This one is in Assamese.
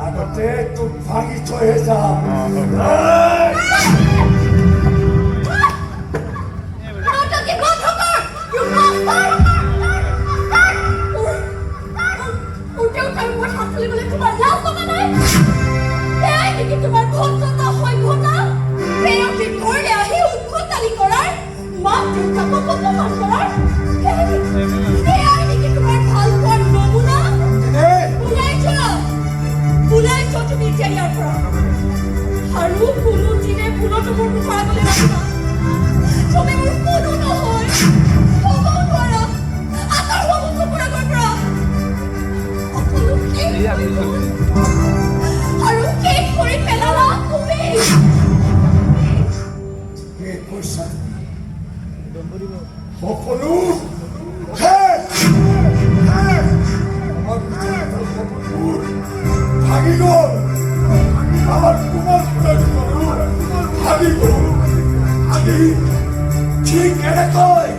আগতে তোক ভাঙি থৈহে যাম। তোমার ভদ্রতা সভ্যতা প্রেয়র ঘরে আহি উদ্ভটালি করার মা দেউতাকক অপমান করার নাকি তোমার ভাল পোৱাৰ নমুনা? ওলাই যোৱা তুমি এতিয়া ইয়াৰ পৰা আৰু কোনোদিনে ভুলতো মোৰ মুখৰ আগলৈ নাহিবা। তুমি মোৰ কোনো নহয়, হ'ব নোৱাৰা, আঁতৰ হোৱা মুখৰ পৰা গৈ পৰা সকলো আৰু শেষ কৰি পেলালা তুমি। সকলো ভাগি গ'ল। আমাৰ কুমাৰ ভাগি গ'ল। আমি ঠিক এনেকৈ